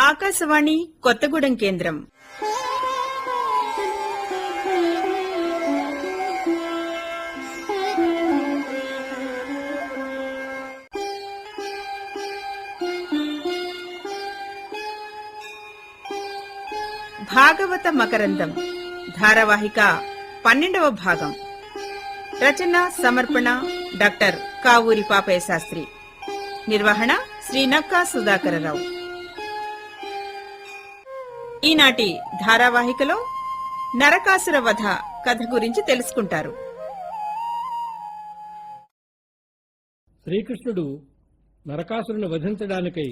ఆకాశవాణి కొత్తగూడెం కేంద్రం. భాగవత మకరందం ధారావాహిక 12వ భాగం. రచన సమర్పణ డాక్టర్ కావూరి పాపయ్య శాస్త్రి. నిర్వహణ శ్రీ నక్కా సుధాకరరావు. ఈనాటి ధారావాహికలో నరకాసుర వధ కథ గురించి తెలుసుకుంటారు. శ్రీకృష్ణుడు నరకాసురుని వధించడానికై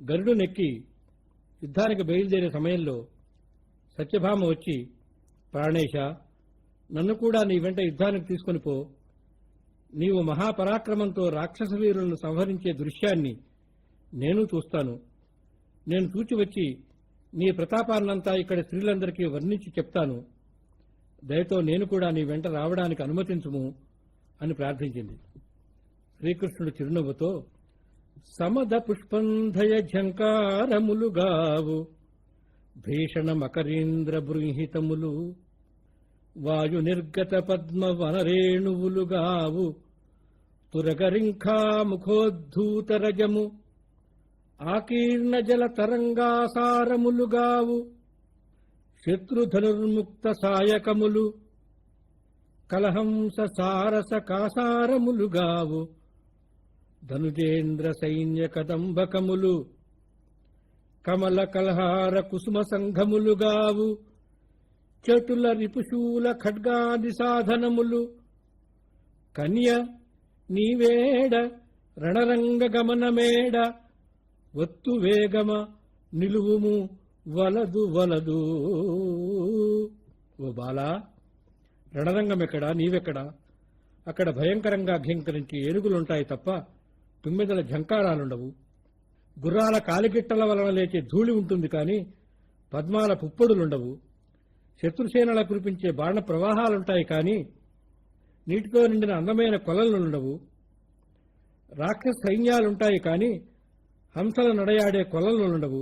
గరుడునెక్కి యుద్ధానికి బయలుదేరే సమయంలో సత్యభామ వచ్చి, ప్రాణేశ, నన్ను కూడా నీ వెంట యుద్ధానికి తీసుకొని పో. నీవు మహాపరాక్రమంతో రాక్షస వీరులను సంహరించే దృశ్యాన్ని నేను చూస్తాను. నేను చూచి వచ్చి నీ ప్రతాపాన్నంతా ఇక్కడ స్త్రీలందరికీ వర్ణించి చెప్తాను. దయతో నేను కూడా నీ వెంట రావడానికి అనుమతించుము అని ప్రార్థించింది. శ్రీకృష్ణుడు చిరునవ్వుతో, సమద పుష్పంధయ ఝంకారములుగావు, భీషణ మకరీంద్ర బృంహితములు, వాయు నిర్గత పద్మ వనరేణువులుగావు, తురగరింఖా ముఖోద్ధూతరజము, ఆకీర్ణ జల తరంగాసారములుగావు, శత్రుధనుర్ముక్త సాయకములు, కలహంస సారస కాసారములుగావు, ధనుజేంద్ర సైన్య కదంబకములు, కమల కలహార కుసుమ సంఘములుగావు, చటుల రిపుశూల ఖడ్గాది సాధనములు, కన్య నీవేడ రణరంగ గమనమేడ, ఒత్తు వేగమ నిలువుము వలదు వలదు. ఓ బాలా, రణరంగమెక్కడా, నీవెక్కడా? అక్కడ భయంకరంగా ఘీంకరించి ఏనుగులుంటాయి తప్ప తుమ్మెదల ఝంకారాలుండవు. గుర్రాల కాలిగిట్టల వలన లేచే ధూళి ఉంటుంది కాని పద్మాల పుప్పొడులుండవు. శత్రుసేనల కురిపించే బాణ ప్రవాహాలుంటాయి కాని నీటితో నిండిన అందమైన కొలలుండవు. రాక్షస సైన్యాలుంటాయి కాని హంసల నడయాడే కొలలుండవు.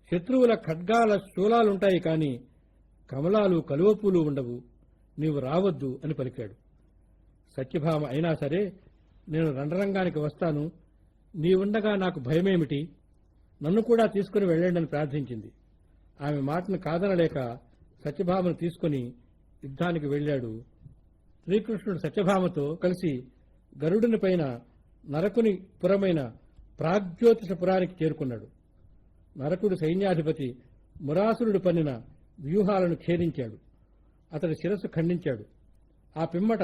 శత్రువుల ఖడ్గాల శూలాలుంటాయి కాని కమలాలు కలువపూలు ఉండవు. నీవు రావద్దు అని పలికాడు. సత్యభామ, అయినా సరే నేను రణరంగానికి వస్తాను, నీవుండగా నాకు భయమేమిటి, నన్ను కూడా తీసుకుని వెళ్ళండి అని ప్రార్థించింది. ఆమె మాటను కాదనలేక సత్యభామను తీసుకుని యుద్ధానికి వెళ్ళాడు. శ్రీకృష్ణుడు సత్యభామతో కలిసి గరుడుని పైన నరకుని పురమైన ప్రాగ్జ్యోతిషపురానికి చేరుకున్నాడు. నరకుడు సైన్యాధిపతి మురాసురుడు పన్నిన వ్యూహాలను ఛేదించాడు. అతడి శిరస్సు ఖండించాడు. ఆ పిమ్మట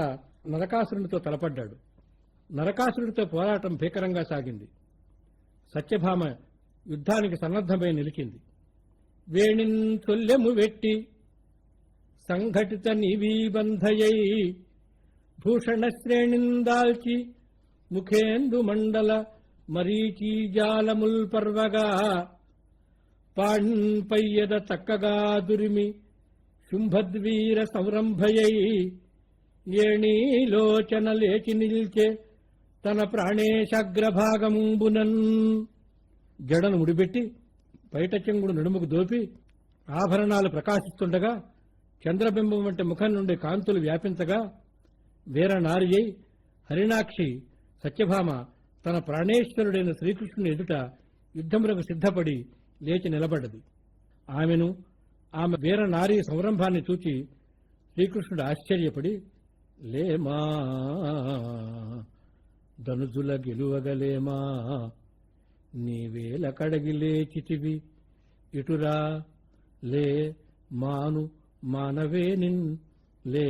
నరకాసురునితో తలపడ్డాడు. నరకాసురుడితో పోరాటం భీకరంగా సాగింది. సత్యభామ యుద్ధానికి సన్నద్ధమై నిలిచింది. వేణిన్ తొల్లెము వెట్టి సంఘటిత నివీబంధయై, భూషణ శ్రేణిందాల్చి ముఖేందు మండల మరీచీజాలముల్ పర్వగా, పాణ్పయ్యద చక్కగా దురిమి శుంభద్వీర సంరంభయై, ఏణీలోచన లేచి నిల్చే తన ప్రాణేశాగ్రభాగంబునన్. జడను ముడిపెట్టి బయట చెంగుడు నడుముకు దోపి ఆభరణాలు ప్రకాశిస్తుండగా చంద్రబింబం వంటి ముఖం నుండి కాంతులు వ్యాపించగా వీరనారి అయి హరిణాక్షి సత్యభామ తన ప్రాణేశ్వరుడైన శ్రీకృష్ణుని ఎదుట యుద్ధములకు సిద్ధపడి లేచి నిలబడ్డది. ఆమెను, ఆమె వీరనారీ సంరంభాన్ని చూచి శ్రీకృష్ణుడు ఆశ్చర్యపడి, లేమా ధనుజుల గెలువగలేమా, నీవేల కడగి లేచితివి ఇటురా, లే మాను మానవే నిన్, లే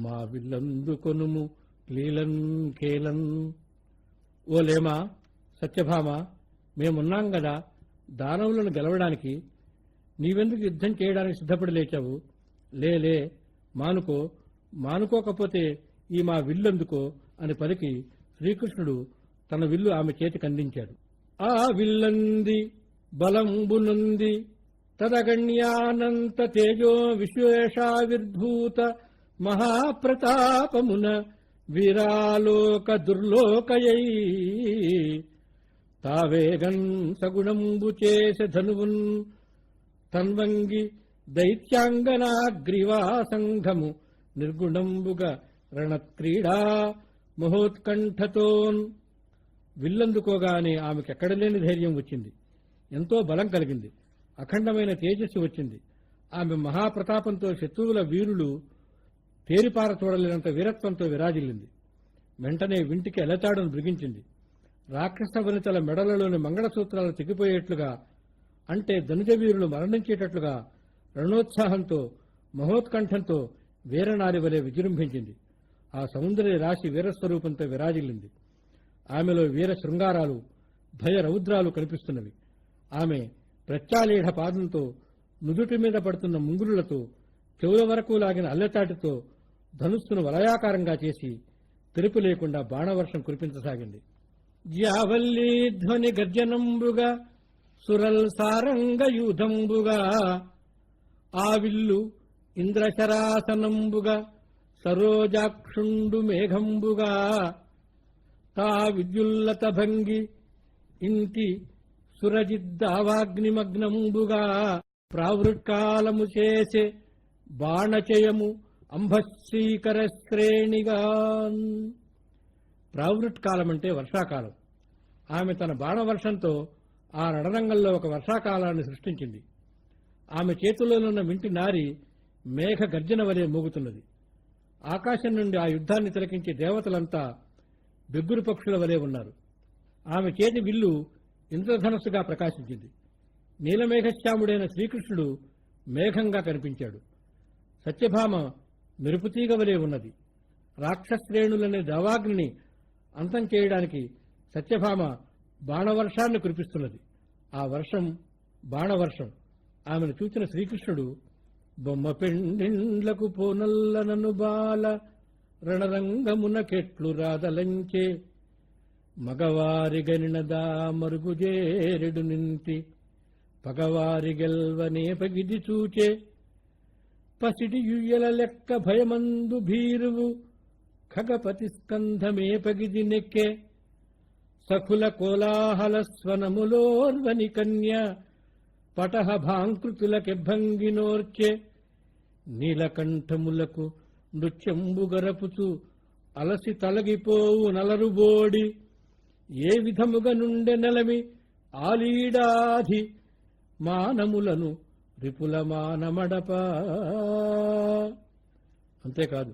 మా విల్లందుకొనుము లీలన్ కేలన్. ఓ లేమా, సత్యభామ, మేమున్నాం గదా దానవులను గెలవడానికి, నీవెందుకు యుద్ధం చేయడానికి సిద్ధపడి లేచావు? లే మానుకో, మానుకోకపోతే ఈ మా విల్లందుకో అని పలికి శ్రీకృష్ణుడు తన విల్లు ఆమె చేతికి అందించాడు. ఆ విల్లంది బలంబునుంది తదగణ్యానంత తేజో విశ్వేషావిర్భూత మహాప్రతాపమున వీరాలోక దుర్లోకయై తావేగన్ సగుణంబు చేసె ధనువున్ తన్వంగి దైత్యాంగనాగ్రీవా సంఘము నిర్గుణంబుగా రణక్రీడా మహోత్కంఠతోన్. విల్లందుకోగానే ఆమెకెక్కడ లేని ధైర్యం వచ్చింది, ఎంతో బలం కలిగింది, అఖండమైన తేజస్సు వచ్చింది. ఆమె మహాప్రతాపంతో శత్రువుల వీరులు తేరిపార చూడలేనంత వీరత్వంతో విరాజిల్లింది. వెంటనే వింటికి ఎలతాడును బిగించింది. రాక్షస వనితల మెడలలోని మంగళసూత్రాలు తెగిపోయేట్లుగా, అంటే ధనుజవీరులు మరణించేటట్లుగా రణోత్సాహంతో మహోత్కంఠంతో వీరనారి వలె విజృంభించింది. ఆ సౌందర్య రాశి వీరస్వరూపంతో విరాజిల్లింది. ఆమెలో వీర శృంగారాలు, భయ రౌద్రాలు కనిపిస్తున్నవి. ఆమె ప్రత్యాలీఢ పాదంతో, నుదుటి మీద పడుతున్న ముంగురులతో, చెవుల వరకు లాగిన అల్లెతాటితో ధనుస్సును వలయాకారంగా చేసి తెరుపు లేకుండా బాణవర్షం కురిపించసాగింది. జావల్లీ ధ్వని గర్జనంబుగా సురల్ సారంగయూధంబుగా ఆవిల్లు ఇంద్రశరాసనంబుగా సరోజాక్షుండు మేఘంబుగా తా విద్యుల్లత భంగి ఇంటి సురజిద్దావాగ్నిమగ్నంబుగా ప్రావృట్కాలము చేసే బాణచయము అంభశ్రీకర శ్రేణిగా. ప్రావృట్కాలమంటే వర్షాకాలం. ఆమె తన బాణవర్షంతో ఆ రణరంగంలో ఒక వర్షాకాలాన్ని సృష్టించింది. ఆమె చేతుల్లోనున్న వింటి నారి మేఘ గర్జన వలె మోగుతున్నది. ఆకాశం నుండి ఆ యుద్ధాన్ని తిలకించే దేవతలంతా బెగ్గురు పక్షుల వలె ఉన్నారు. ఆమె చేతి విల్లు ఇంద్రధనస్సుగా ప్రకాశించింది. నీలమేఘశ్యాముడైన శ్రీకృష్ణుడు మేఘంగా కనిపించాడు. సత్యభామ మెరుపుతీగ వలె ఉన్నది. రాక్షశ్రేణులనే దావాగ్నిని అంతం చేయడానికి సత్యభామ బాణవర్షాన్ని కురిపిస్తున్నది. ఆ వర్షం బాణవర్షం. ఆమెను చూచిన శ్రీకృష్ణుడు బొమ్మ పెండిండ్లకు పోనల్లనను బాల రణరంగమున కెట్లు రాదలంచే మగవారి గనినదా మరుగుజేరెడు నింటి పగవారి గెల్వనే పగిది చూచే పసిడి యుయ్యల లెక్క భయమందు భీరువు ఖగపతి స్కంధమే పగిది నెక్కే సఖుల కోలాహల స్వనములోర్వని కన్య పటహ భాంకృతులకెభంగినోర్చే నీలకంఠములకు నృత్యంబుగరపుచు అలసి తలగిపోవు నలరుబోడి ఏ విధముగా నుండె నెలమి ఆలీడాధి మానములను రిపుల మానమడప. అంతేకాదు,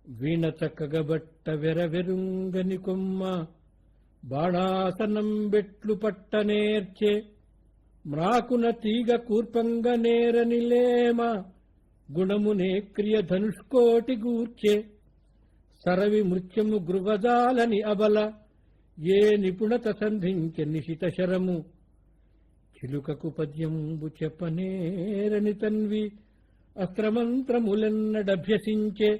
వీణ చక్కగబట్ట వెరవెరుంగని కొమ్మ బాణాసనం బెట్లు పట్టనేర్చే మ్రాకున తీగ కూర్పంగ నేరనిలేమ గుణమునే క్రియ ధనుష్కోటి గూర్చే సరవి మృత్యము గృవజాలని అబల ఏ నిపుణత సంధించె నిశిత శరము చిలుకకు పద్యంబు చెప్పనేరని తన్వి అస్త్రమంత్రములెన్నడభ్యసించే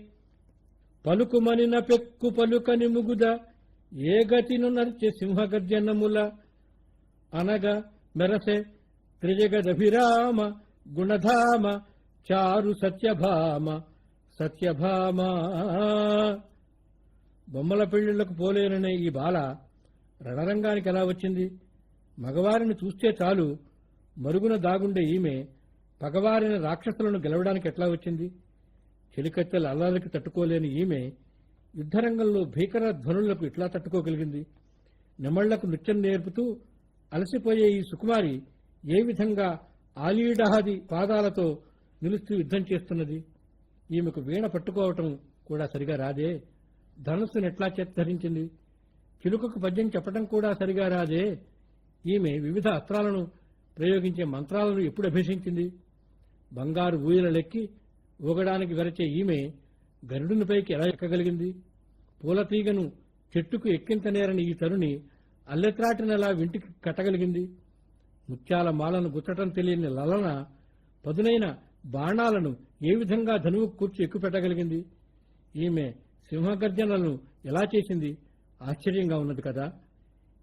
పలుకుమనిన పెక్కు పలుకని ముగుద ఏ గతిను నర్చె సింహగర్జనముల అనగా మెరసె త్రిజగదభిరామ గుణధామ చారు సత్యభామ సత్యభామ. బొమ్మల పెళ్లిళ్లకు పోలేననే ఈ బాల రణరంగానికి ఎలా వచ్చింది? మగవారిని చూస్తే చాలు మరుగున దాగుండే ఈమె పగవారిని రాక్షసులను గెలవడానికి ఎట్లా వచ్చింది? చెలికత్తెల అల్లాలకి తట్టుకోలేని ఈమె యుద్ధరంగంలో భీకర ధ్వనులకు ఎట్లా తట్టుకోగలిగింది? నెమళ్లకు నృత్యం నేర్పుతూ అలసిపోయే ఈ సుకుమారి ఏ విధంగా ఆలీడహాది పాదాలతో నిలుస్తూ యుద్ధం చేస్తున్నది? ఈమెకు వీణ పట్టుకోవటం కూడా సరిగా రాదే. ధనుస్సును ఎట్లా ధరించింది? చిలుకకు పద్యం చెప్పటం కూడా సరిగా రాదే. ఈమె వివిధ అస్త్రాలను ప్రయోగించే మంత్రాలను ఎప్పుడు అభ్యసించింది? బంగారు ఊయలెక్కి ఊగడానికి వెరచే ఈమె గరుడునిపైకి ఎలా ఎక్కగలిగింది? పూలతీగను చెట్టుకు ఎక్కించనేరని ఈ తరుణి అల్లెత్రాటినలా వింటికి కట్టగలిగింది. ముత్యాల మాలను గుచ్చటం తెలియని లలన పదునైన బాణాలను ఏ విధంగా ధనువు కూర్చి ఎక్కుపెట్టగలిగింది? ఈమె సింహగర్జనలను ఎలా చేసింది? ఆశ్చర్యంగా ఉన్నది కదా.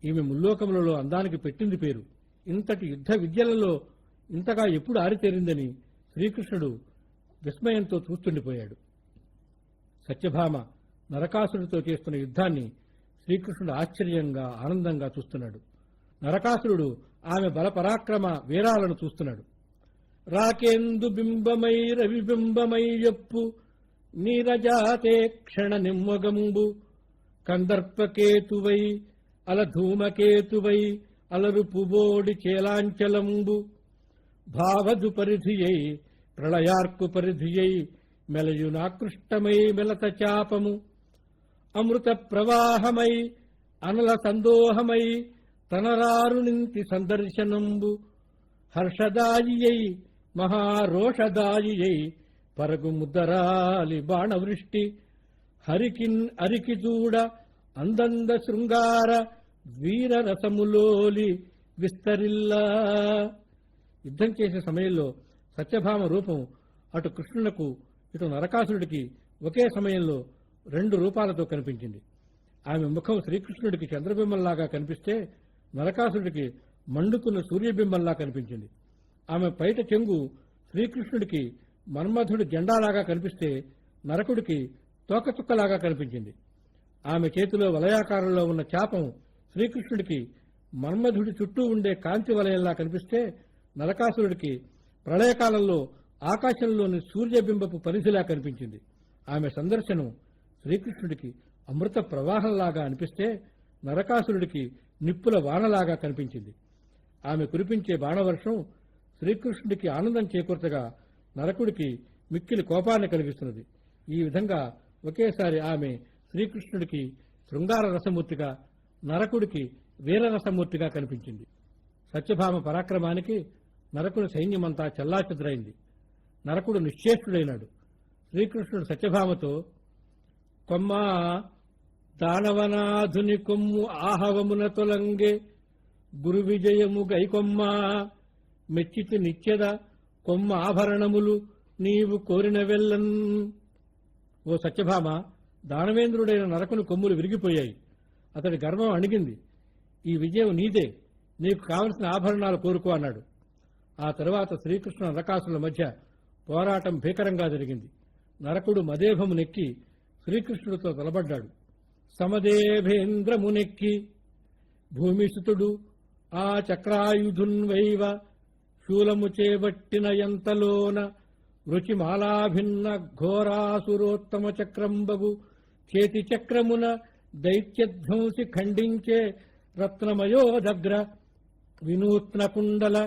ఈమె ముల్లోకములలో అందానికి పెట్టింది పేరు. ఇంతటి యుద్ధ విద్యలలో ఇంతగా ఎప్పుడు ఆరితేరిందని శ్రీకృష్ణుడు విస్మయంతో చూస్తుండిపోయాడు. సత్యభామ నరకాసుడితో చేస్తున్న యుద్ధాన్ని శ్రీకృష్ణుడు ఆశ్చర్యంగా ఆనందంగా చూస్తున్నాడు. నరకాసురుడు ఆమె బల పరాక్రమ వీరాలను చూస్తున్నాడు. రాకేందు బింబమై రవిబింబమై ఎప్పు నీరజాతే క్షణ నిమ్మగంబు కందర్పకేతువై అలధూమకేతువై అలరుపుబోడి చేలాంచలంబు భావదు పరిధియై ప్రళయార్కు పరిధియై మెలయునాకృష్టమై మెలత చాపము అమృత ప్రవాహమై అనల సందోహమై తనరారునింతి సందర్శనంబు హర్షదాయియై మహారోషదాయియై పరగు ముద్దరాలి బాణవృష్టి హరికిన్ అరికిచూడ అందంద శృంగార వీరరసములోలి విస్తరిల్లా. యుద్ధం చేసే సమయంలో సత్యభామ రూపం అటు కృష్ణునకు ఇటు నరకాసురుడికి ఒకే సమయంలో 2 రూపాలతో కనిపించింది. ఆమె ముఖం శ్రీకృష్ణుడికి చంద్రబింబంలాగా కనిపిస్తే నరకాసురుడికి మండుతున్న సూర్యబింబంలా కనిపించింది. ఆమె పైట చెంగు శ్రీకృష్ణుడికి మన్మధుడి జెండాలాగా కనిపిస్తే నరకుడికి తోకచుక్కలాగా కనిపించింది. ఆమె చేతిలో వలయాకారంలో ఉన్న చాపం శ్రీకృష్ణుడికి మన్మధుడి చుట్టూ ఉండే కాంతి వలయంలా కనిపిస్తే నరకాసురుడికి ప్రళయకాలంలో ఆకాశంలోని సూర్యబింబపు పరిధిలా కనిపించింది. ఆమె సందర్శనం శ్రీకృష్ణుడికి అమృత ప్రవాహంలాగా అనిపిస్తే నరకాసురుడికి నిప్పుల వానలాగా కనిపించింది. ఆమె కురిపించే బాణవర్షం శ్రీకృష్ణుడికి ఆనందం చేకూర్చగా నరకుడికి మిక్కిలి కోపాన్ని కలిగిస్తున్నది. ఈ విధంగా ఒకేసారి ఆమె శ్రీకృష్ణుడికి శృంగార రసమూర్తిగా, నరకుడికి వీరరసమూర్తిగా కనిపించింది. సత్యభామ పరాక్రమానికి నరకుని సైన్యమంతా చెల్లాచెదురైంది. నరకుడు నిశ్చేష్టుడైనాడు. శ్రీకృష్ణుడు సత్యభామతో, కొమ్మా దానవనాధుని కొమ్ము ఆహవమున తొలంగే గురు విజయము గైకొమ్మా మెచ్చితి నిత్యద కొమ్మ ఆభరణములు నీవు కోరిన వెళ్ళన్. ఓ సత్యభామ, దానవేంద్రుడైన నరకుని కొమ్ములు విరిగిపోయాయి. అతడి గర్వం అణిగింది. ఈ విజయం నీదే, నీకు కావలసిన ఆభరణాలు కోరుకో అన్నాడు. ఆ తరువాత శ్రీకృష్ణ నరకాసుల మధ్య పోరాటం భీకరంగా జరిగింది. నరకుడు మదేభమునెక్కి శ్రీకృష్ణుడితో తలబడ్డాడు. సమదేభేంద్రమునెక్కి భూమిసుతుడు ఆ చక్రాయుధున్వైవ శూలము చేబట్టిన ఎంతలోన రుచిమాలాభిన్న ఘోరాసురోత్తమ చక్రంబగు చేతి చక్రమున దైత్యధ్వంసి ఖండించే రత్నమయోదగ్ర వినూత్న కుండల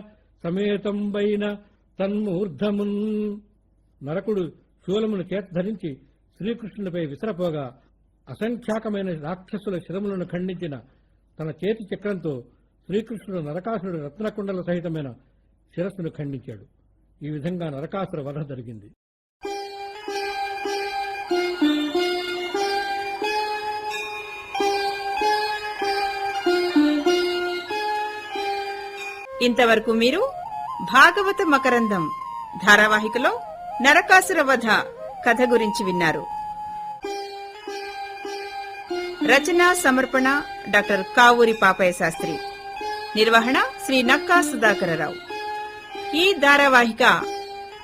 సమేతంబైన తన్మూర్ధమున్. నరకుడు శూలమును చేతధరించి శ్రీకృష్ణునిపై విసరపోగా అసంఖ్యాకమైన రాక్షసుల శిరములను ఖండించిన తన చేతి చక్రంతో శ్రీకృష్ణుడు నరకాసురుడు రత్నకుండల సహితమైన శిరస్సును ఖండించాడు. ఈ విధంగా నరకాసుర వధ జరిగింది. ఇంతవరకు మీరు భాగవత మకరందం ధారావాహికలో నరకాసుర వధ కథ గురించి విన్నారు. రచన సమర్పణ డాక్టర్ కావూరి పాపయ్య శాస్త్రి. నిర్వహణ శ్రీ నక్కా సుధాకరరావు. ఈ ధారావాహిక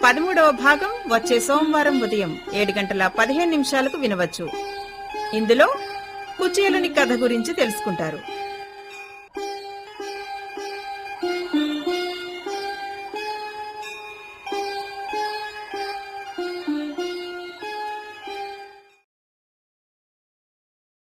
13వ భాగం వచ్చే సోమవారం ఉదయం 7:15 వినవచ్చు. ఇందులో కుచేలుని కథ గురించి తెలుసుకుంటారు.